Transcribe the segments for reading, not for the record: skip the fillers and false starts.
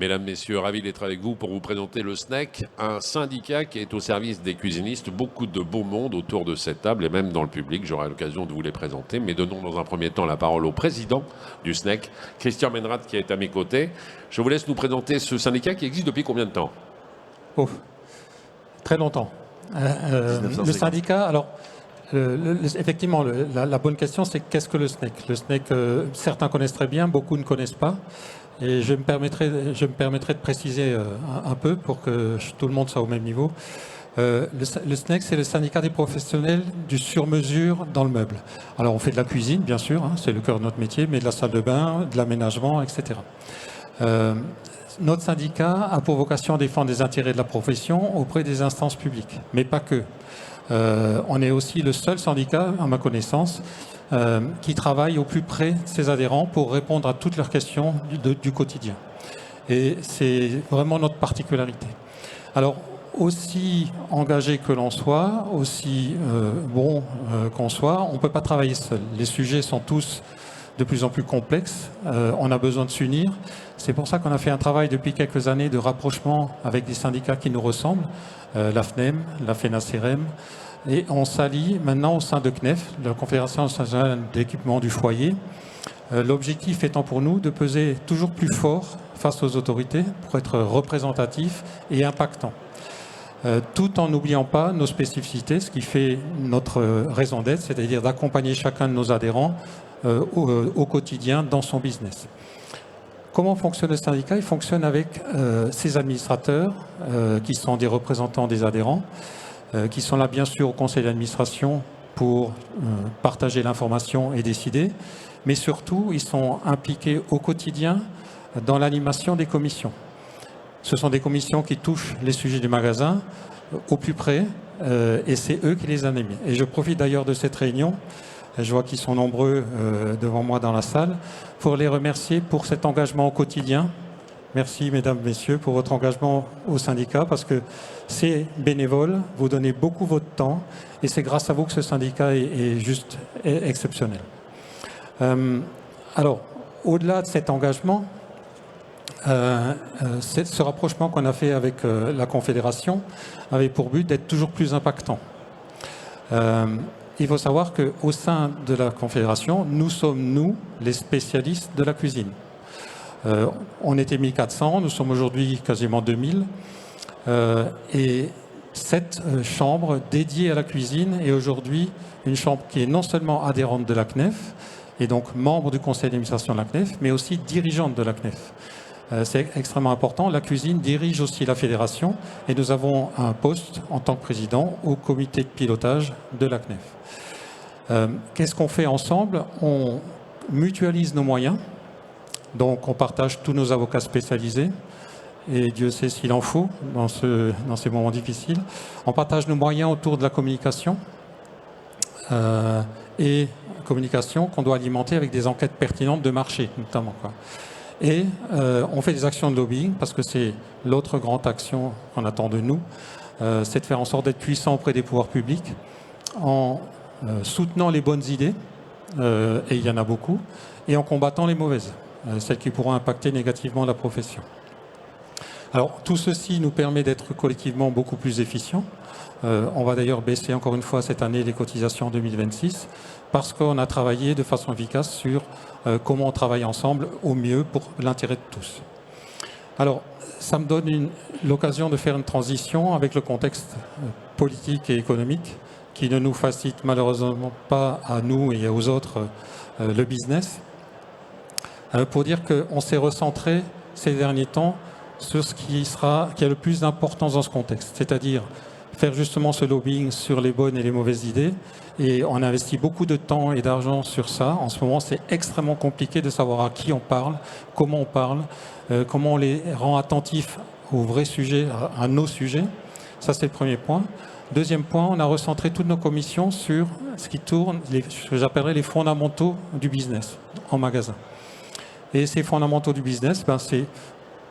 Mesdames, Messieurs, ravi d'être avec vous pour vous présenter le SNEC, un syndicat qui est au service des cuisinistes. Beaucoup de beau monde autour de cette table et même dans le public. J'aurai l'occasion de vous les présenter. Mais donnons dans un premier temps la parole au président du SNEC, Christian Menrad, qui est à mes côtés. Je vous laisse nous présenter ce syndicat qui existe depuis combien de temps? Oh, très longtemps. Le syndicat, alors, effectivement, la bonne question, c'est qu'est-ce que le SNEC? Le SNEC, certains connaissent très bien, beaucoup ne connaissent pas. Et je me permettrai de préciser un peu pour que tout le monde soit au même niveau. Le SNEC, c'est le syndicat des professionnels du sur-mesure dans le meuble. Alors, on fait de la cuisine, bien sûr, hein, c'est le cœur de notre métier, mais de la salle de bain, de l'aménagement, etc. Notre syndicat a pour vocation à défendre les intérêts de la profession auprès des instances publiques, mais pas que. On est aussi le seul syndicat, à ma connaissance, qui travaille au plus près de ses adhérents pour répondre à toutes leurs questions du quotidien. Et c'est vraiment notre particularité. Alors, aussi engagé que l'on soit, aussi bon qu'on soit, on ne peut pas travailler seul. Les sujets sont tous de plus en plus complexes. On a besoin de s'unir. C'est pour ça qu'on a fait un travail depuis quelques années de rapprochement avec des syndicats qui nous ressemblent, la FNEM, la FENACEREM, et on s'allie maintenant au sein de CNEF, la Confédération nationale d'équipement du foyer. L'objectif étant pour nous de peser toujours plus fort face aux autorités pour être représentatif et impactant. Tout en n'oubliant pas nos spécificités, ce qui fait notre raison d'être, c'est-à-dire d'accompagner chacun de nos adhérents au quotidien dans son business. Comment fonctionne le syndicat? Il fonctionne avec ses administrateurs, qui sont des représentants des adhérents, qui sont là bien sûr au conseil d'administration pour partager l'information et décider, mais surtout ils sont impliqués au quotidien dans l'animation des commissions. Ce sont des commissions qui touchent les sujets du magasin au plus près et c'est eux qui les animent. Et je profite d'ailleurs de cette réunion, je vois qu'ils sont nombreux devant moi dans la salle, pour les remercier pour cet engagement au quotidien. Merci, mesdames, messieurs, pour votre engagement au syndicat, parce que c'est bénévole, vous donnez beaucoup votre temps, et c'est grâce à vous que ce syndicat est juste exceptionnel. Alors, au-delà de cet engagement, ce rapprochement qu'on a fait avec la Confédération avait pour but d'être toujours plus impactant. Il faut savoir qu'au sein de la Confédération, nous sommes, nous, les spécialistes de la cuisine. On était 1400, nous sommes aujourd'hui quasiment 2000. Et cette chambre dédiée à la cuisine est aujourd'hui une chambre qui est non seulement adhérente de la CNEF, et donc membre du conseil d'administration de la CNEF, mais aussi dirigeante de la CNEF. C'est extrêmement important. La cuisine dirige aussi la fédération et nous avons un poste en tant que président au comité de pilotage de la CNEF. Qu'est-ce qu'on fait ensemble? On mutualise nos moyens. Donc on partage tous nos avocats spécialisés, et Dieu sait s'il en faut dans ces moments difficiles. On partage nos moyens autour de la communication, et communication qu'on doit alimenter avec des enquêtes pertinentes de marché, notamment. Et on fait des actions de lobbying, parce que c'est l'autre grande action qu'on attend de nous, c'est de faire en sorte d'être puissant auprès des pouvoirs publics, en soutenant les bonnes idées, et il y en a beaucoup, et en combattant les mauvaises, celles qui pourront impacter négativement la profession. Alors, tout ceci nous permet d'être collectivement beaucoup plus efficients. On va d'ailleurs baisser encore une fois cette année les cotisations en 2026, parce qu'on a travaillé de façon efficace sur comment on travaille ensemble au mieux pour l'intérêt de tous. Alors, ça me donne l'occasion de faire une transition avec le contexte politique et économique qui ne nous facilite malheureusement pas à nous et aux autres le business, pour dire qu'on s'est recentré ces derniers temps sur ce qui a le plus d'importance dans ce contexte, c'est-à-dire faire justement ce lobbying sur les bonnes et les mauvaises idées. Et on investit beaucoup de temps et d'argent sur ça. En ce moment, c'est extrêmement compliqué de savoir à qui on parle, comment on les rend attentifs aux vrais sujets, à nos sujets. Ça, c'est le premier point. Deuxième point, on a recentré toutes nos commissions sur ce qui tourne, ce que j'appellerais les fondamentaux du business en magasin. Et ces fondamentaux du business, c'est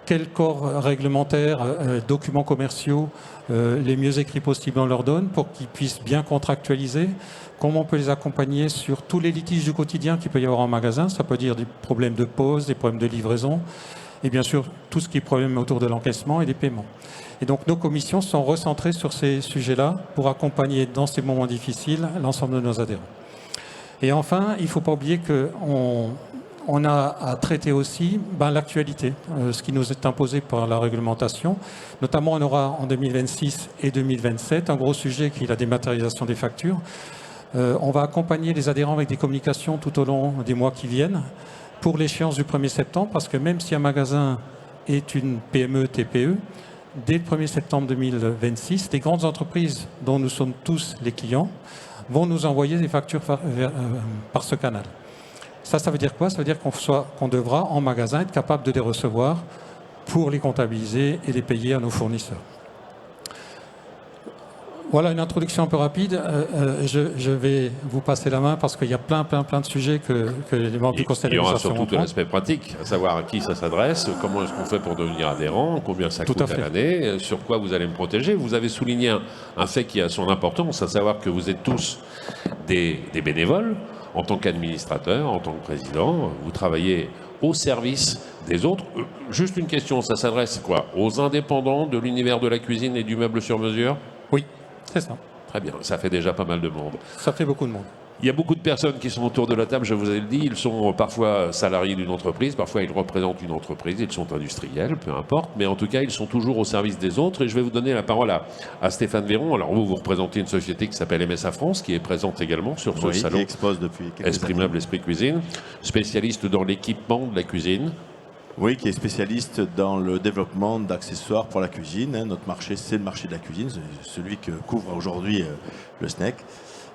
quel corps réglementaire, documents commerciaux, les mieux écrits possibles on leur donne pour qu'ils puissent bien contractualiser, comment on peut les accompagner sur tous les litiges du quotidien qu'il peut y avoir en magasin, ça peut dire des problèmes de pause, des problèmes de livraison, et bien sûr tout ce qui est problème autour de l'encaissement et des paiements. Et donc nos commissions sont recentrées sur ces sujets-là pour accompagner dans ces moments difficiles l'ensemble de nos adhérents. Et enfin, il ne faut pas oublier qu'on a à traiter aussi l'actualité, ce qui nous est imposé par la réglementation. Notamment, on aura en 2026 et 2027 un gros sujet qui est la dématérialisation des factures. On va accompagner les adhérents avec des communications tout au long des mois qui viennent pour l'échéance du 1er septembre, parce que même si un magasin est une PME, TPE, dès le 1er septembre 2026, les grandes entreprises dont nous sommes tous les clients vont nous envoyer des factures par ce canal. Ça veut dire quoi? Ça veut dire qu'on devra, en magasin, être capable de les recevoir pour les comptabiliser et les payer à nos fournisseurs. Voilà une introduction un peu rapide. Je vais vous passer la main parce qu'il y a plein de sujets que les membres du conseil d'administration vont prendre. Il y aura surtout l'aspect pratique, à savoir à qui ça s'adresse, comment est-ce qu'on fait pour devenir adhérent, combien ça coûte à l'année, sur quoi vous allez me protéger. Vous avez souligné un fait qui a son importance, à savoir que vous êtes tous des bénévoles. En tant qu'administrateur, en tant que président, vous travaillez au service des autres. Juste une question, ça s'adresse quoi? Aux indépendants de l'univers de la cuisine et du meuble sur mesure? Oui, c'est ça. Très bien, ça fait déjà pas mal de monde. Ça fait beaucoup de monde. Il y a beaucoup de personnes qui sont autour de la table, je vous ai dit, ils sont parfois salariés d'une entreprise, parfois ils représentent une entreprise, ils sont industriels, peu importe, mais en tout cas ils sont toujours au service des autres. Et je vais vous donner la parole à Stéphane Véron. Alors vous représentez une société qui s'appelle MSA France, qui est présente également sur ce salon. Qui expose depuis quelques Esprit Meuble, Esprit Cuisine, spécialiste dans l'équipement de la cuisine. Oui, qui est spécialiste dans le développement d'accessoires pour la cuisine. Notre marché, c'est le marché de la cuisine, celui que couvre aujourd'hui le SNEC.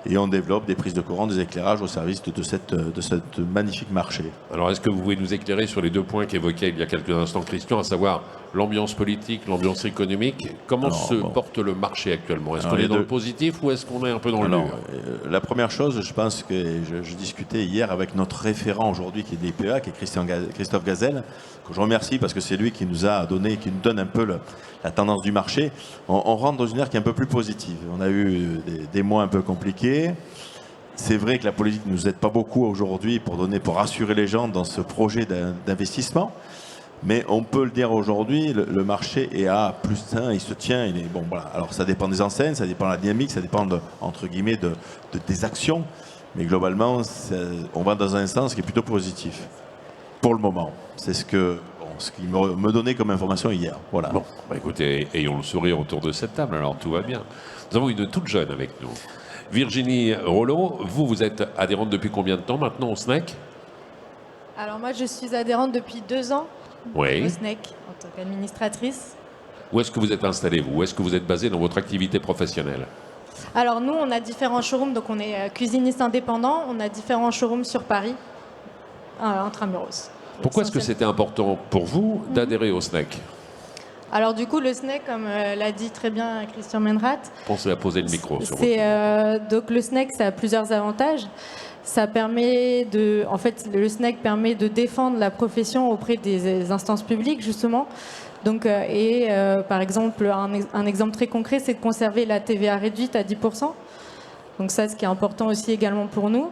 Et on développe des prises de courant, des éclairages au service de cette magnifique marché. Alors, est-ce que vous pouvez nous éclairer sur les deux points qu'évoquait il y a quelques instants Christian, à savoir l'ambiance politique, l'ambiance économique? Comment porte le marché actuellement? Est-ce qu'on est dans le positif ou est-ce qu'on est un peu dans le mur? La première chose, je pense que je discutais hier avec notre référent aujourd'hui qui est d'IPA, qui est Christophe Gazelle, que je remercie parce que c'est lui qui nous a donné, qui nous donne un peu la tendance du marché. On rentre dans une ère qui est un peu plus positive. On a eu des mois un peu compliqués. C'est vrai que la politique ne nous aide pas beaucoup aujourd'hui pour rassurer les gens dans ce projet d'investissement. Mais on peut le dire aujourd'hui, le marché est à +1, il se tient, il est bon. Voilà. Alors ça dépend des enseignes, ça dépend de la dynamique, ça dépend entre guillemets des actions. Mais globalement, on va dans un sens qui est plutôt positif pour le moment. C'est ce qu'il me donnait comme information hier. Voilà. Bon, écoutez, ayons le sourire autour de cette table, alors tout va bien. Nous avons une toute jeune avec nous. Virginie Rollo, vous êtes adhérente depuis combien de temps maintenant au SNEC? Alors moi, je suis adhérente depuis 2 ans au SNEC en tant qu'administratrice. Où est-ce que vous êtes installée, vous? Où est-ce que vous êtes basée dans votre activité professionnelle? Alors nous, on a différents showrooms, donc on est cuisiniste indépendant, on a différents showrooms sur Paris, intramuros. Pourquoi est-ce que c'était important pour vous d'adhérer au SNEC? Alors du coup, le SNEC, comme l'a dit très bien Christian Menrat, pensez à poser le micro. Donc le SNEC, ça a plusieurs avantages. Ça permet le SNEC permet de défendre la profession auprès des instances publiques, justement. Donc, par exemple, un exemple très concret, c'est de conserver la TVA réduite à 10%. Donc ça, ce qui est important aussi également pour nous.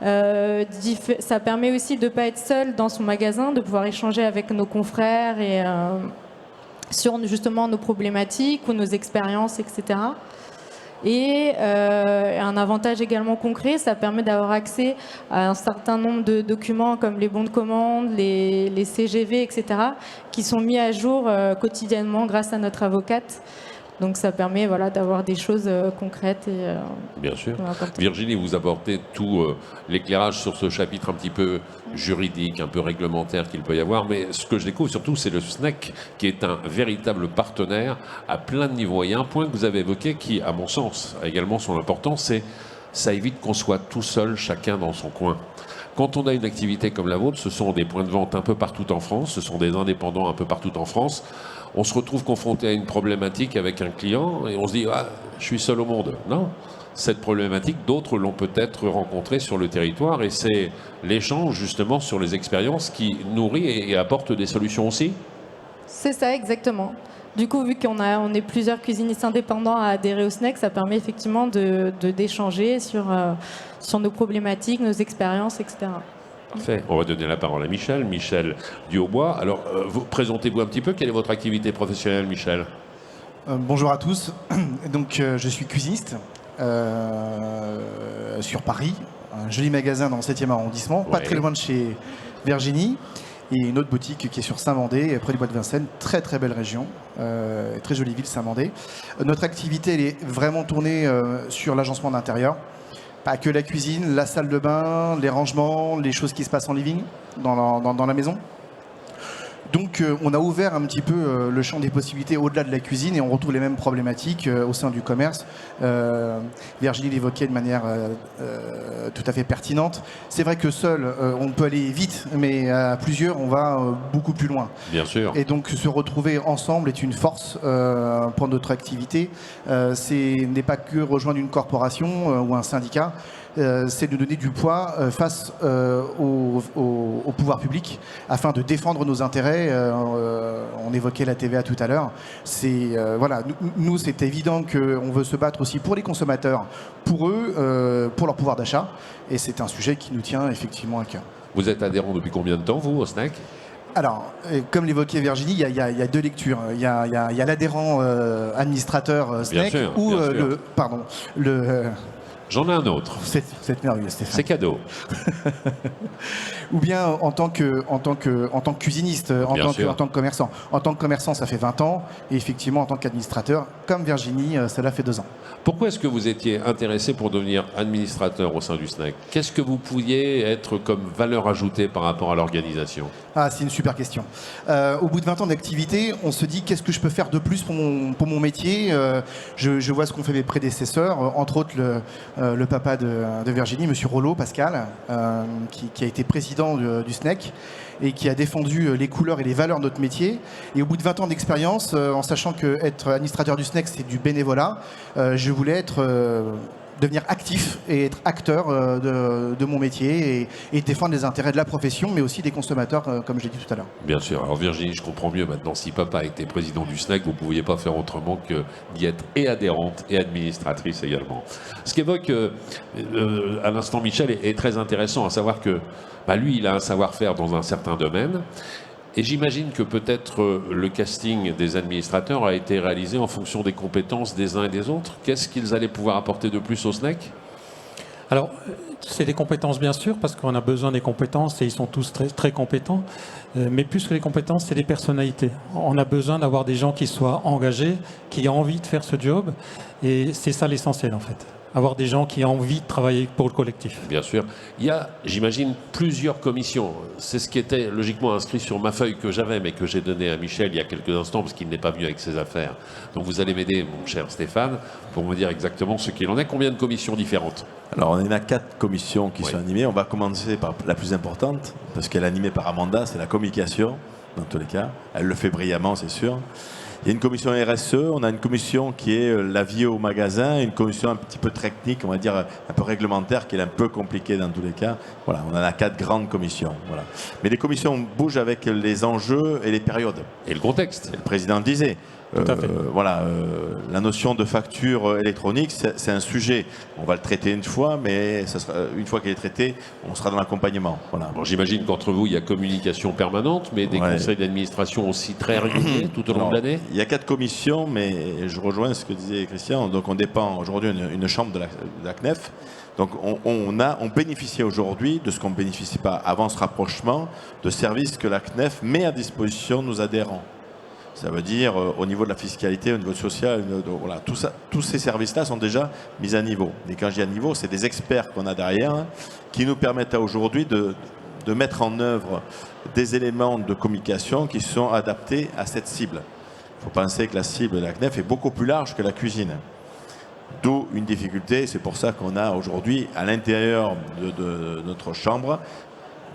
Ça permet aussi de ne pas être seul dans son magasin, de pouvoir échanger avec nos confrères et sur justement nos problématiques ou nos expériences, etc. Et un avantage également concret, ça permet d'avoir accès à un certain nombre de documents comme les bons de commande, les CGV, etc., qui sont mis à jour quotidiennement grâce à notre avocate. Donc ça permet d'avoir des choses concrètes. Bien sûr. Virginie, vous apportez tout l'éclairage sur ce chapitre un petit peu juridique, un peu réglementaire qu'il peut y avoir. Mais ce que je découvre surtout, c'est le SNEC qui est un véritable partenaire à plein de niveaux. Il y a un point que vous avez évoqué qui, à mon sens, a également son importance, c'est ça évite qu'on soit tout seul, chacun dans son coin. Quand on a une activité comme la vôtre, ce sont des points de vente un peu partout en France, ce sont des indépendants un peu partout en France. On se retrouve confronté à une problématique avec un client et on se dit « Ah, je suis seul au monde ». Non, cette problématique, d'autres l'ont peut-être rencontrée sur le territoire et c'est l'échange justement sur les expériences qui nourrit et apporte des solutions aussi. C'est ça, exactement. Du coup, vu qu'on est plusieurs cuisinistes indépendants à adhérer au SNEC, ça permet effectivement d'échanger sur nos problématiques, nos expériences, etc. Parfait. On va donner la parole à Michel. Michel Duaubois. Alors, présentez-vous un petit peu. Quelle est votre activité professionnelle, Michel? Bonjour à tous. Donc, je suis cuisiniste sur Paris, un joli magasin dans le 7e arrondissement, pas très loin de chez Virginie, et une autre boutique qui est sur Saint-Mandé, près du bois de Vincennes. Très très belle région, très jolie ville, Saint-Mandé. Notre activité, elle est vraiment tournée sur l'agencement d'intérieur. Pas que la cuisine, la salle de bain, les rangements, les choses qui se passent en living, dans la maison. Donc on a ouvert un petit peu le champ des possibilités au-delà de la cuisine et on retrouve les mêmes problématiques au sein du commerce. Virginie l'évoquait de manière tout à fait pertinente. C'est vrai que seul, on peut aller vite, mais à plusieurs, on va beaucoup plus loin. Bien sûr. Et donc se retrouver ensemble est une force pour notre activité. Ce n'est pas que rejoindre une corporation ou un syndicat. C'est de donner du poids face au pouvoir public afin de défendre nos intérêts. On évoquait la TVA tout à l'heure. Voilà, nous, c'est évident qu'on veut se battre aussi pour les consommateurs, pour eux, pour leur pouvoir d'achat. Et c'est un sujet qui nous tient effectivement à cœur. Vous êtes adhérent depuis combien de temps, vous, au SNEC? Alors, comme l'évoquait Virginie, il y a deux lectures. Il y a l'adhérent administrateur SNEC ou J'en ai un autre. C'est merveilleux, Stéphane. C'est cadeau. Ou bien en tant que cuisiniste, en tant que commerçant. En tant que commerçant, ça fait 20 ans. Et effectivement, en tant qu'administrateur, comme Virginie, cela fait 2 ans. Pourquoi est-ce que vous étiez intéressé pour devenir administrateur au sein du SNEC? Qu'est-ce que vous pouviez être comme valeur ajoutée par rapport à l'organisation? Ah, c'est une super question. Au bout de 20 ans d'activité, on se dit qu'est-ce que je peux faire de plus pour mon métier. Je vois ce qu'ont fait mes prédécesseurs, entre autres le papa de Virginie, Monsieur Rollo, Pascal, qui a été président du SNEC et qui a défendu les couleurs et les valeurs de notre métier. Et au bout de 20 ans d'expérience, en sachant qu'être administrateur du SNEC, c'est du bénévolat, je voulais devenir actif et être acteur de mon métier et défendre les intérêts de la profession, mais aussi des consommateurs, comme je l'ai dit tout à l'heure. Bien sûr. Alors Virginie, je comprends mieux maintenant. Si papa était président du SNEC, vous ne pouviez pas faire autrement que d'y être et adhérente et administratrice également. Ce qu'évoque à l'instant Michel est très intéressant, à savoir que lui, il a un savoir-faire dans un certain domaine. Et j'imagine que peut-être le casting des administrateurs a été réalisé en fonction des compétences des uns et des autres. Qu'est-ce qu'ils allaient pouvoir apporter de plus au SNEC? Alors, c'est des compétences bien sûr, parce qu'on a besoin des compétences et ils sont tous très, très compétents. Mais plus que les compétences, c'est des personnalités. On a besoin d'avoir des gens qui soient engagés, qui aient envie de faire ce job. Et c'est ça l'essentiel en fait. Avoir des gens qui ont envie de travailler pour le collectif. Bien sûr. Il y a, j'imagine, plusieurs commissions. C'est ce qui était logiquement inscrit sur ma feuille que j'avais, mais que j'ai donnée à Michel il y a quelques instants, parce qu'il n'est pas venu avec ses affaires. Donc vous allez m'aider, mon cher Stéphane, pour me dire exactement ce qu'il en est. Combien de commissions différentes? Alors, on en a 4 commissions qui sont animées. On va commencer par la plus importante, parce qu'elle est animée par Amanda, c'est la communication, dans tous les cas. Elle le fait brillamment, c'est sûr. Il y a une commission RSE, on a une commission qui est la vie au magasin, une commission un petit peu technique, on va dire un peu réglementaire, qui est un peu compliquée dans tous les cas. Voilà, on en a 4 grandes commissions. Voilà. Mais les commissions bougent avec les enjeux et les périodes. Et le contexte. Le président le disait. La notion de facture électronique, c'est un sujet. On va le traiter une fois, mais ça sera, une fois qu'il est traité, on sera dans l'accompagnement. Voilà. Bon, j'imagine qu'entre vous, il y a communication permanente, mais des conseils d'administration aussi très réguliers tout au long de l'année. Il y a 4 commissions, mais je rejoins ce que disait Christian. Donc on dépend aujourd'hui d'une chambre de la CNEF. Donc on bénéficie aujourd'hui de ce qu'on ne bénéficie pas avant ce rapprochement, de services que la CNEF met à disposition de nos adhérents. Ça veut dire au niveau de la fiscalité, au niveau social, voilà, tous ces services-là sont déjà mis à niveau. Et quand je dis à niveau, c'est des experts qu'on a derrière qui nous permettent aujourd'hui de mettre en œuvre des éléments de communication qui sont adaptés à cette cible. Il faut penser que la cible de la CNEF est beaucoup plus large que la cuisine. D'où une difficulté, c'est pour ça qu'on a aujourd'hui à l'intérieur de notre chambre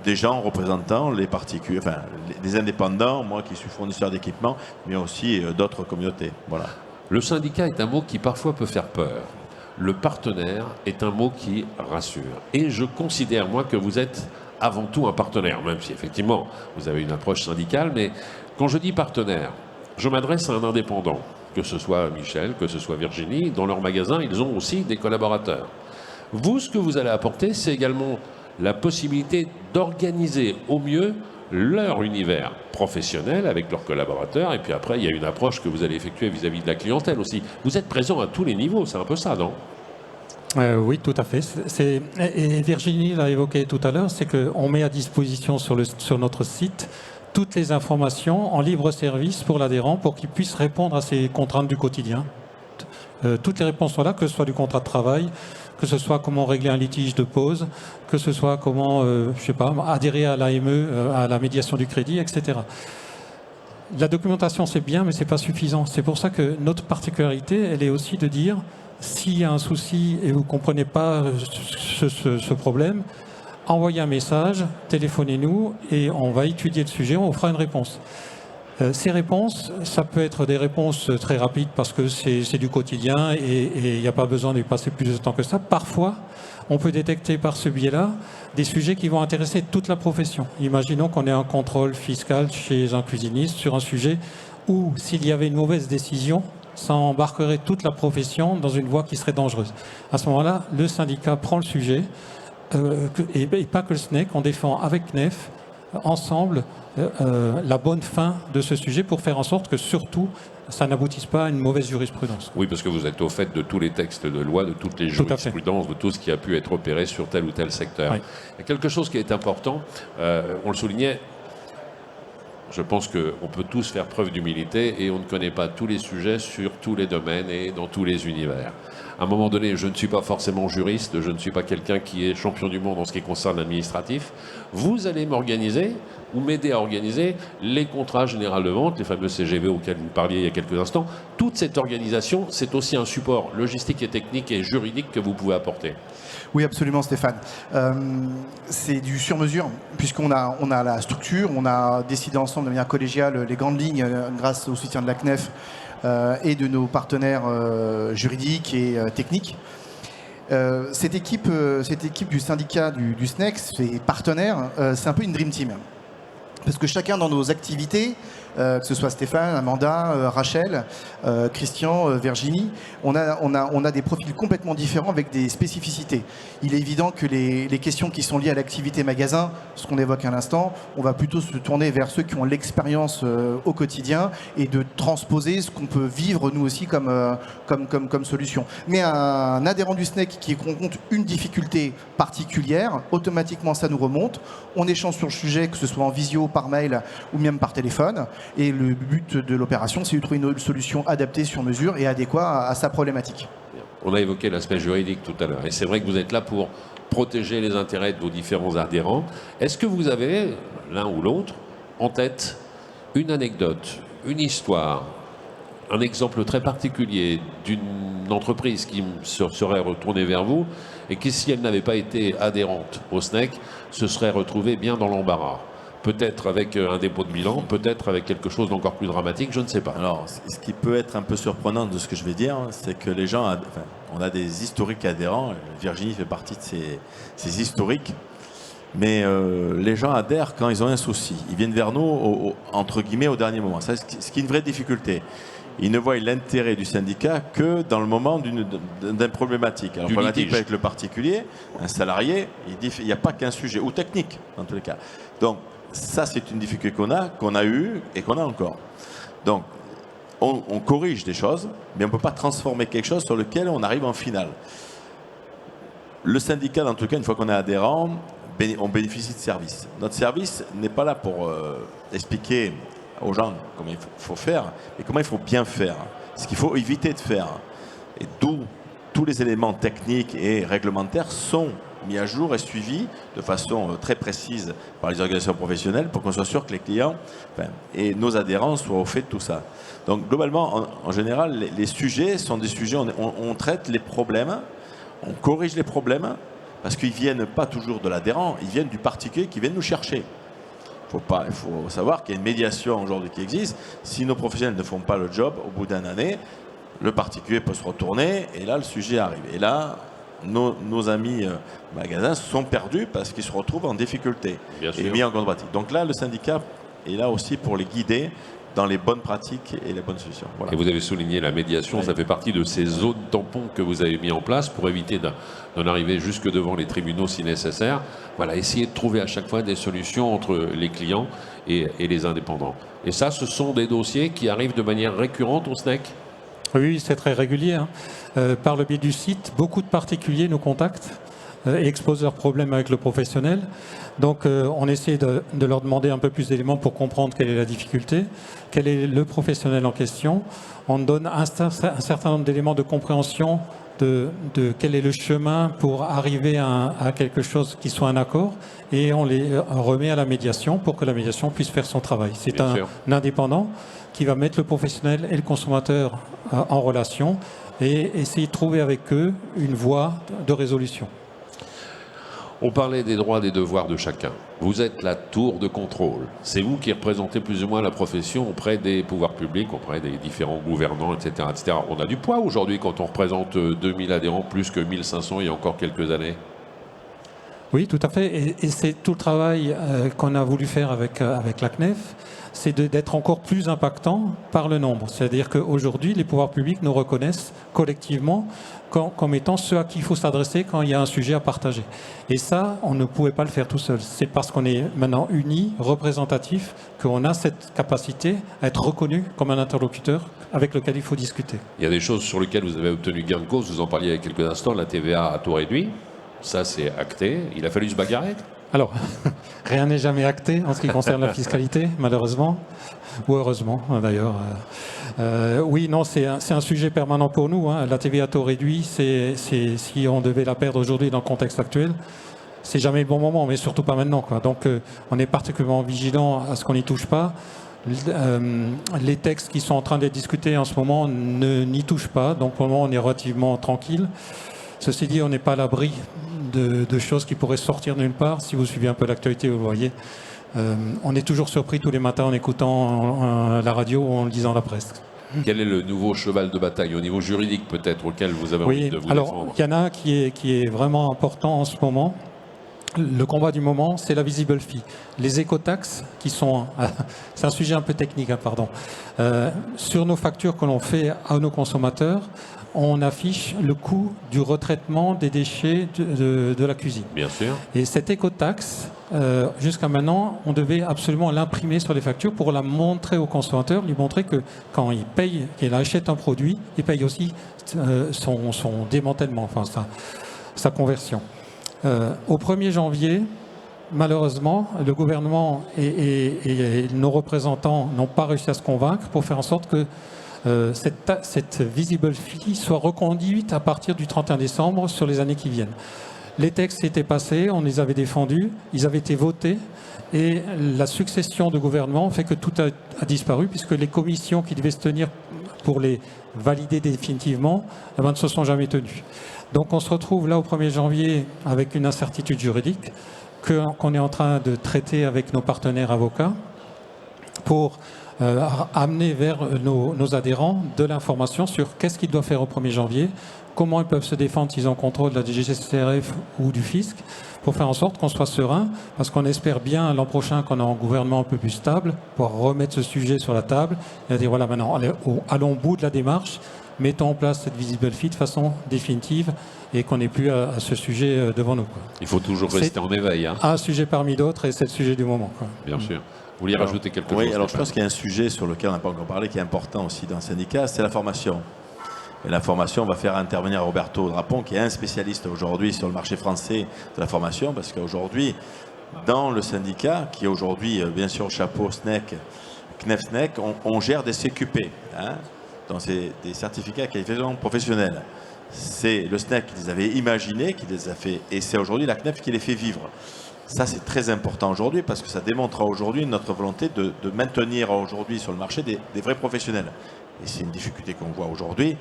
des gens représentant les particuliers, enfin des indépendants, moi qui suis fournisseur d'équipement, mais aussi d'autres communautés. Voilà. Le syndicat est un mot qui parfois peut faire peur. Le partenaire est un mot qui rassure. Et je considère, moi, que vous êtes avant tout un partenaire, même si effectivement vous avez une approche syndicale, mais quand je dis partenaire, je m'adresse à un indépendant, que ce soit Michel, que ce soit Virginie. Dans leur magasin, ils ont aussi des collaborateurs. Vous, ce que vous allez apporter, c'est également la possibilité d'organiser au mieux leur univers professionnel avec leurs collaborateurs. Et puis après, il y a une approche que vous allez effectuer vis-à-vis de la clientèle aussi. Vous êtes présent à tous les niveaux, c'est un peu ça, non ? Oui, tout à fait. Et Virginie l'a évoqué tout à l'heure, c'est qu'on met à disposition sur notre site toutes les informations en libre service pour l'adhérent pour qu'il puisse répondre à ses contraintes du quotidien. Toutes les réponses sont là, que ce soit du contrat de travail, que ce soit comment régler un litige de pause, que ce soit comment, adhérer à l'AME, à la médiation du crédit, etc. La documentation, c'est bien, mais c'est pas suffisant. C'est pour ça que notre particularité, elle est aussi de dire, s'il y a un souci et vous ne comprenez pas ce problème, envoyez un message, téléphonez-nous et on va étudier le sujet, on vous fera une réponse. Ces réponses, ça peut être des réponses très rapides parce que c'est du quotidien et il n'y a pas besoin de passer plus de temps que ça. Parfois, on peut détecter par ce biais-là des sujets qui vont intéresser toute la profession. Imaginons qu'on ait un contrôle fiscal chez un cuisiniste sur un sujet où, s'il y avait une mauvaise décision, ça embarquerait toute la profession dans une voie qui serait dangereuse. À ce moment-là, le syndicat prend le sujet, et pas que le SNEC, on défend avec CNEF, ensemble, la bonne fin de ce sujet pour faire en sorte que surtout, ça n'aboutisse pas à une mauvaise jurisprudence. Oui, parce que vous êtes au fait de tous les textes de loi, de toutes les jurisprudences, de tout ce qui a pu être opéré sur tel ou tel secteur. Oui. Il y a quelque chose qui est important, on le soulignait, je pense qu'on peut tous faire preuve d'humilité et on ne connaît pas tous les sujets sur tous les domaines et dans tous les univers. À un moment donné, je ne suis pas forcément juriste, je ne suis pas quelqu'un qui est champion du monde en ce qui concerne l'administratif. Vous allez m'organiser ou m'aider à organiser les contrats généraux de vente, les fameux CGV auxquels vous parliez il y a quelques instants. Toute cette organisation, c'est aussi un support logistique et technique et juridique que vous pouvez apporter. Oui, absolument, Stéphane. C'est du sur-mesure, puisqu'on a la structure, on a décidé ensemble de manière collégiale les grandes lignes grâce au soutien de la CNEF et de nos partenaires juridiques et techniques. Cette équipe du syndicat du SNEC, ses partenaires, c'est un peu une dream team. Parce que chacun dans nos activités, que ce soit Stéphane, Amanda, Rachel, Christian, Virginie, on a des profils complètement différents avec des spécificités. Il est évident que les questions qui sont liées à l'activité magasin, ce qu'on évoque à l'instant, on va plutôt se tourner vers ceux qui ont l'expérience au quotidien et de transposer ce qu'on peut vivre nous aussi comme solution. Mais un adhérent du SNEC qui rencontre une difficulté particulière, automatiquement ça nous remonte. On échange sur le sujet, que ce soit en visio, par mail ou même par téléphone. Et le but de l'opération, c'est de trouver une solution adaptée sur mesure et adéquate à sa problématique. On a évoqué l'aspect juridique tout à l'heure. Et c'est vrai que vous êtes là pour protéger les intérêts de vos différents adhérents. Est-ce que vous avez, l'un ou l'autre, en tête une anecdote, une histoire, un exemple très particulier d'une entreprise qui se serait retournée vers vous et qui, si elle n'avait pas été adhérente au SNEC, se serait retrouvée bien dans l'embarras? Peut-être avec un dépôt de bilan, peut-être avec quelque chose d'encore plus dramatique, je ne sais pas. Alors, ce qui peut être un peu surprenant de ce que je vais dire, c'est que les gens, on a des historiques adhérents, Virginie fait partie de ces historiques, mais les gens adhèrent quand ils ont un souci. Ils viennent vers nous, entre guillemets, au dernier moment. Ça, ce qui est une vraie difficulté. Ils ne voient l'intérêt du syndicat que dans le moment d'une problématique. Alors, problématique avec le particulier, un salarié, il n'y a pas qu'un sujet, ou technique, dans tous les cas. Donc, ça, c'est une difficulté qu'on a eue et qu'on a encore. Donc, on corrige des choses, mais on ne peut pas transformer quelque chose sur lequel on arrive en finale. Le syndicat, en tout cas, une fois qu'on est adhérent, on bénéficie de services. Notre service n'est pas là pour expliquer aux gens comment il faut faire, mais comment il faut bien faire, ce qu'il faut éviter de faire. Et d'où tous les éléments techniques et réglementaires sont mis à jour et suivis de façon très précise par les organisations professionnelles pour qu'on soit sûr que les clients et nos adhérents soient au fait de tout ça. Donc globalement, en général, les sujets sont des sujets, on traite les problèmes, on corrige les problèmes, parce qu'ils ne viennent pas toujours de l'adhérent, ils viennent du particulier qui vient nous chercher. Il faut savoir qu'il y a une médiation aujourd'hui qui existe. Si nos professionnels ne font pas le job, au bout d'une année, le particulier peut se retourner et là, le sujet arrive. Et là, nos amis magasins sont perdus parce qu'ils se retrouvent en difficulté et mis en contrepartie. Donc là, le syndicat est là aussi pour les guider dans les bonnes pratiques et les bonnes solutions. Voilà. Et vous avez souligné la médiation, ça fait partie de ces zones tampons que vous avez mis en place pour éviter d'en arriver jusque devant les tribunaux si nécessaire. Voilà, essayer de trouver à chaque fois des solutions entre les clients et les indépendants. Et ça, ce sont des dossiers qui arrivent de manière récurrente au SNEC? Oui, c'est très régulier. Hein. Par le biais du site, beaucoup de particuliers nous contactent et exposent leurs problèmes avec le professionnel. Donc on essaie de leur demander un peu plus d'éléments pour comprendre quelle est la difficulté, quel est le professionnel en question. On donne un certain nombre d'éléments de compréhension de quel est le chemin pour arriver à quelque chose qui soit un accord, et on les remet à la médiation pour que la médiation puisse faire son travail. C'est un indépendant qui va mettre le professionnel et le consommateur en relation et essayer de trouver avec eux une voie de résolution. On parlait des droits et des devoirs de chacun. Vous êtes la tour de contrôle. C'est vous qui représentez plus ou moins la profession auprès des pouvoirs publics, auprès des différents gouvernants, etc., etc. On a du poids aujourd'hui quand on représente 2000 adhérents, plus que 1500 il y a encore quelques années. Oui, tout à fait. Et c'est tout le travail qu'on a voulu faire avec la CNEF, c'est d'être encore plus impactant par le nombre. C'est-à-dire qu'aujourd'hui, les pouvoirs publics nous reconnaissent collectivement comme étant ceux à qui il faut s'adresser quand il y a un sujet à partager. Et ça, on ne pouvait pas le faire tout seul. C'est parce qu'on est maintenant unis, représentatifs, qu'on a cette capacité à être reconnu comme un interlocuteur avec lequel il faut discuter. Il y a des choses sur lesquelles vous avez obtenu gain de cause, vous en parliez il y a quelques instants, la TVA à taux réduit. Ça, c'est acté. Il a fallu se bagarrer? Alors, rien n'est jamais acté en ce qui concerne la fiscalité, malheureusement, ou heureusement d'ailleurs. Oui, non, c'est un sujet permanent pour nous. Hein. La TVA à taux réduit, si on devait la perdre aujourd'hui dans le contexte actuel, c'est jamais le bon moment, mais surtout pas maintenant, quoi. Donc, on est particulièrement vigilant à ce qu'on n'y touche pas. Les textes qui sont en train d'être discutés en ce moment n'y touchent pas, donc pour le moment, on est relativement tranquille. Ceci dit, on n'est pas à l'abri de choses qui pourraient sortir de nulle part. Si vous suivez un peu l'actualité, vous le voyez. On est toujours surpris tous les matins en écoutant la radio ou en lisant la presse. Quel est le nouveau cheval de bataille au niveau juridique peut-être auquel vous avez envie de vous défendre? Il y en a un qui est vraiment important en ce moment. Le combat du moment, c'est la visible fee. Les écotaxes qui sont... c'est un sujet un peu technique, hein, pardon. Sur nos factures que l'on fait à nos consommateurs, on affiche le coût du retraitement des déchets de la cuisine. Bien sûr. Et cette écotaxe, jusqu'à maintenant, on devait absolument l'imprimer sur les factures pour la montrer au consommateur, lui montrer que quand il paye, qu'il achète un produit, il paye aussi son démantèlement, enfin sa conversion. Au 1er janvier, malheureusement, le gouvernement et nos représentants n'ont pas réussi à se convaincre pour faire en sorte que cette visible fee soit reconduite à partir du 31 décembre sur les années qui viennent. Les textes étaient passés, on les avait défendus, ils avaient été votés, et la succession de gouvernements fait que tout a disparu, puisque les commissions qui devaient se tenir pour les valider définitivement ne se sont jamais tenues. Donc on se retrouve là au 1er janvier avec une incertitude juridique qu'on est en train de traiter avec nos partenaires avocats pour amener vers nos adhérents de l'information sur qu'est-ce qu'ils doivent faire au 1er janvier, comment ils peuvent se défendre s'ils ont contrôle de la DGCCRF ou du fisc, pour faire en sorte qu'on soit serein, parce qu'on espère bien l'an prochain qu'on a un gouvernement un peu plus stable, pour remettre ce sujet sur la table et dire voilà, maintenant allons au bout de la démarche, mettons en place cette visible fee de façon définitive et qu'on n'ait plus à ce sujet devant nous, quoi. Il faut toujours rester en éveil. Hein. Un sujet parmi d'autres, et c'est le sujet du moment, quoi. Bien sûr. Vous vouliez rajouter quelque chose? Oui, alors je pense qu'il y a un sujet sur lequel on n'a pas encore parlé, qui est important aussi dans le syndicat, c'est la formation. Et la formation, on va faire intervenir Roberto Drapon, qui est un spécialiste aujourd'hui sur le marché français de la formation, parce qu'aujourd'hui, dans le syndicat, qui est aujourd'hui, bien sûr, chapeau SNEC, CNEF-SNEC, on gère des CQP, hein, donc c'est des certificats de qualification professionnelle. C'est le SNEC qui les avait imaginés, qui les a fait, et c'est aujourd'hui la CNEF qui les fait vivre. Ça, c'est très important aujourd'hui parce que ça démontre aujourd'hui notre volonté de maintenir aujourd'hui sur le marché des vrais professionnels. Et c'est une difficulté qu'on voit aujourd'hui.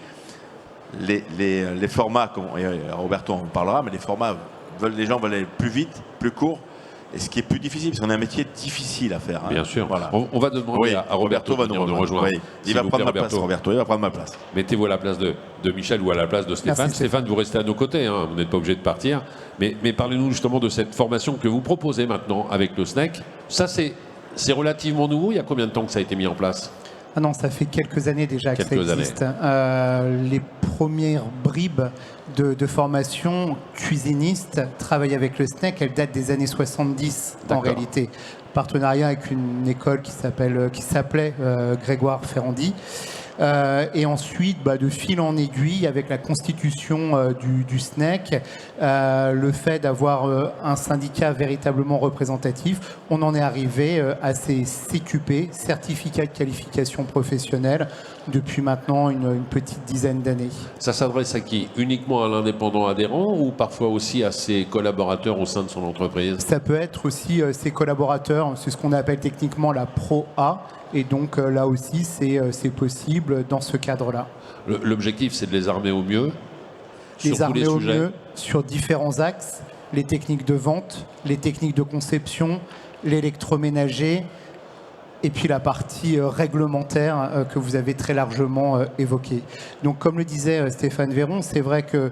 Les formats, Roberto en parlera, mais les formats, les gens veulent aller plus vite, plus court, et ce qui est plus difficile, parce qu'on a un métier difficile à faire. Hein. Bien sûr. Voilà. On va demander à Roberto de nous rejoindre. Oui. Il va prendre ma place, Roberto. Il va prendre ma place. Mettez-vous à la place de Michel ou à la place de Stéphane. Merci, Stéphane, vous restez à nos côtés, hein. Vous n'êtes pas obligé de partir. Mais parlez-nous justement de cette formation que vous proposez maintenant avec le SNEC. Ça, c'est relativement nouveau. Il y a combien de temps que ça a été mis en place ? Ah non, ça fait quelques années déjà que ça existe. Les premières bribes de formation cuisiniste travaillent avec le SNEC, elles datent des années 70 en réalité. Partenariat avec une école qui s'appelait Grégoire Ferrandi. Et ensuite, de fil en aiguille, avec la constitution du SNEC, le fait d'avoir un syndicat véritablement représentatif, on en est arrivé à ces CQP, certificats de qualification professionnelle, depuis maintenant une petite dizaine d'années. Ça s'adresse à qui? Uniquement à l'indépendant adhérent ou parfois aussi à ses collaborateurs au sein de son entreprise? Ça peut être aussi ses collaborateurs, c'est ce qu'on appelle techniquement la Pro A. Et donc là aussi, c'est possible dans ce cadre-là. L'objectif, c'est de les armer au mieux les armer au mieux sur différents axes, les techniques de vente, les techniques de conception, l'électroménager, et puis la partie réglementaire que vous avez très largement évoquée. Donc comme le disait Stéphane Véron, c'est vrai que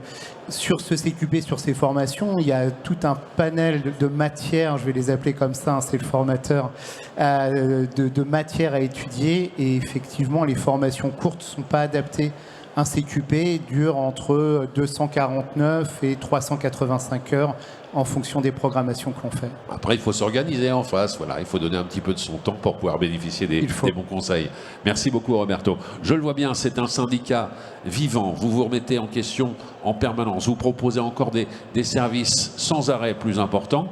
sur ce CQP, sur ces formations, il y a tout un panel de matières, je vais les appeler comme ça, c'est le formateur, de matières à étudier. Et effectivement, les formations courtes ne sont pas adaptées. Un CQP dure entre 249 et 385 heures en fonction des programmations que l'on fait. Après, il faut s'organiser en face. Voilà, il faut donner un petit peu de son temps pour pouvoir bénéficier des bons conseils. Merci beaucoup, Roberto. Je le vois bien, c'est un syndicat vivant. Vous vous remettez en question en permanence. Vous proposez encore des services sans arrêt plus importants.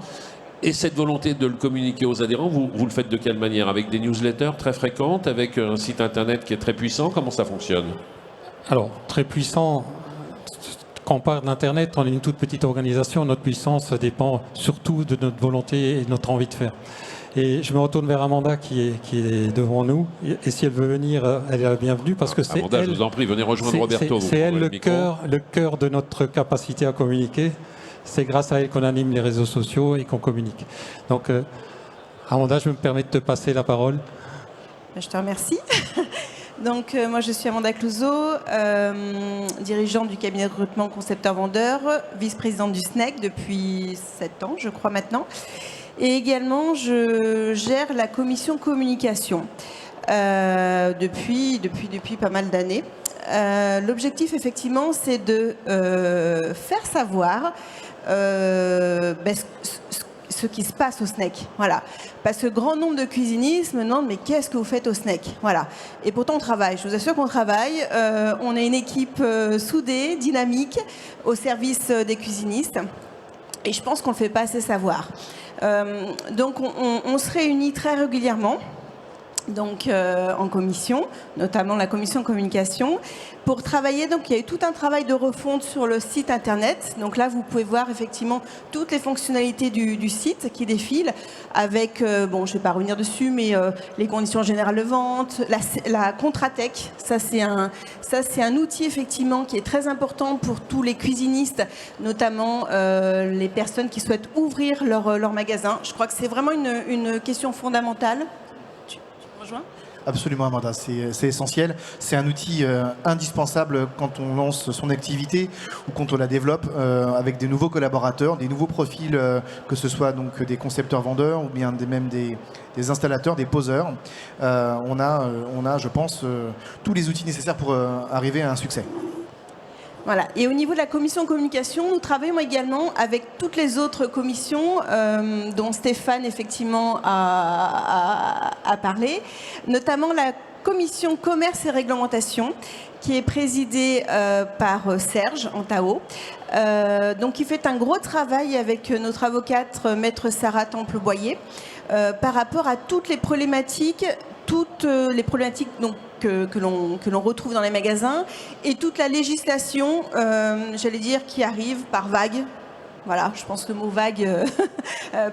Et cette volonté de le communiquer aux adhérents, vous le faites de quelle manière? Avec des newsletters très fréquentes, avec un site internet qui est très puissant? Comment ça fonctionne? Alors, très puissant. Quand on parle d'Internet, on est une toute petite organisation. Notre puissance dépend surtout de notre volonté et de notre envie de faire. Et je me retourne vers Amanda qui est devant nous. Et si elle veut venir, elle est la bienvenue parce que c'est Amanda, elle, je vous en prie, venez rejoindre Roberto. C'est elle le cœur de notre capacité à communiquer. C'est grâce à elle qu'on anime les réseaux sociaux et qu'on communique. Donc, Amanda, je me permets de te passer la parole. Je te remercie. Donc, moi, je suis Amanda Clouzot, dirigeante du cabinet de recrutement concepteur-vendeur, vice-présidente du SNEC depuis 7 ans, je crois maintenant. Et également, je gère la commission communication depuis pas mal d'années. L'objectif, effectivement, c'est de faire savoir ce qui se passe au SNEC. Voilà. Parce que grand nombre de cuisinistes me demandent mais qu'est-ce que vous faites au SNEC? Voilà. Et pourtant on travaille. Je vous assure qu'on travaille. On est une équipe soudée, dynamique, au service des cuisinistes. Et je pense qu'on ne le fait pas assez savoir. Donc on se réunit très régulièrement. Donc en commission, notamment la commission communication, pour travailler. Donc il y a eu tout un travail de refonte sur le site internet. Donc là, vous pouvez voir effectivement toutes les fonctionnalités du site qui défilent avec, bon, je ne vais pas revenir dessus, mais les conditions générales de vente, la Contratech. Ça c'est un outil effectivement qui est très important pour tous les cuisinistes, notamment les personnes qui souhaitent ouvrir leur magasin. Je crois que c'est vraiment une question fondamentale. Absolument, Amanda, c'est essentiel. C'est un outil indispensable quand on lance son activité ou quand on la développe avec des nouveaux collaborateurs, des nouveaux profils, que ce soit donc des concepteurs-vendeurs ou bien même des installateurs, des poseurs. On a, je pense, tous les outils nécessaires pour arriver à un succès. Voilà. Et au niveau de la commission communication, nous travaillons également avec toutes les autres commissions dont Stéphane effectivement a parlé, notamment la commission commerce et réglementation qui est présidée par Serge Antao, donc qui fait un gros travail avec notre avocate maître Sarah Temple-Boyer par rapport à toutes les problématiques donc, que l'on retrouve dans les magasins et toute la législation, j'allais dire, qui arrive par vague. Voilà, je pense que le mot vague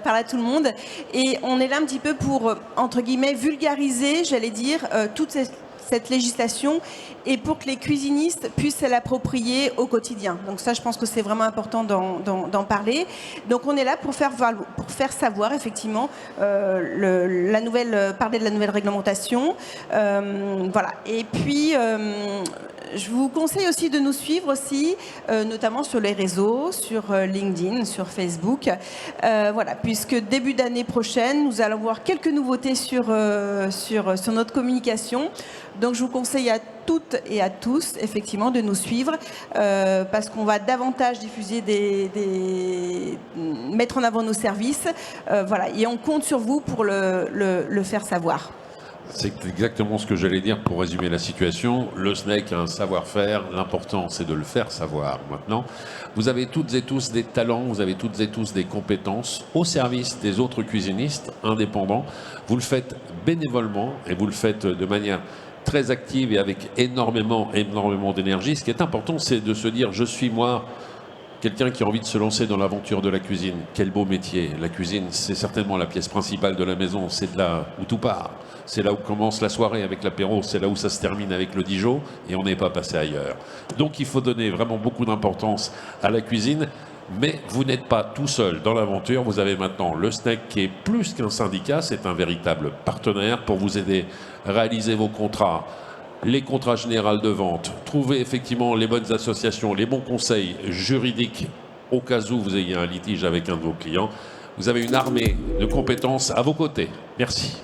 parle à tout le monde. Et on est là un petit peu pour, entre guillemets, vulgariser, j'allais dire, toute cette législation et pour que les cuisinistes puissent l'approprier au quotidien. Donc ça, je pense que c'est vraiment important d'en parler. Donc on est là pour faire savoir effectivement parler de la nouvelle réglementation. Voilà. Et puis je vous conseille aussi de nous suivre aussi, notamment sur les réseaux, sur LinkedIn, sur Facebook. Voilà, puisque début d'année prochaine, nous allons voir quelques nouveautés sur notre communication. Donc je vous conseille à toutes et à tous, effectivement, de nous suivre parce qu'on va davantage diffuser mettre en avant nos services. Voilà, et on compte sur vous pour le faire savoir. C'est exactement ce que j'allais dire pour résumer la situation. Le SNEC a un savoir-faire, l'important c'est de le faire savoir maintenant. Vous avez toutes et tous des talents, vous avez toutes et tous des compétences au service des autres cuisinistes indépendants. Vous le faites bénévolement et vous le faites de manière très active et avec énormément d'énergie. Ce qui est important, c'est de se dire, je suis moi quelqu'un qui a envie de se lancer dans l'aventure de la cuisine. Quel beau métier. La cuisine, c'est certainement la pièce principale de la maison. C'est de là où tout part. C'est là où commence la soirée avec l'apéro. C'est là où ça se termine avec le Dijon. Et on n'est pas passé ailleurs. Donc il faut donner vraiment beaucoup d'importance à la cuisine. Mais vous n'êtes pas tout seul dans l'aventure. Vous avez maintenant le SNEC qui est plus qu'un syndicat. C'est un véritable partenaire pour vous aider à réaliser vos contrats. Les contrats généraux de vente, trouver effectivement les bonnes associations, les bons conseils juridiques au cas où vous ayez un litige avec un de vos clients. Vous avez une armée de compétences à vos côtés. Merci.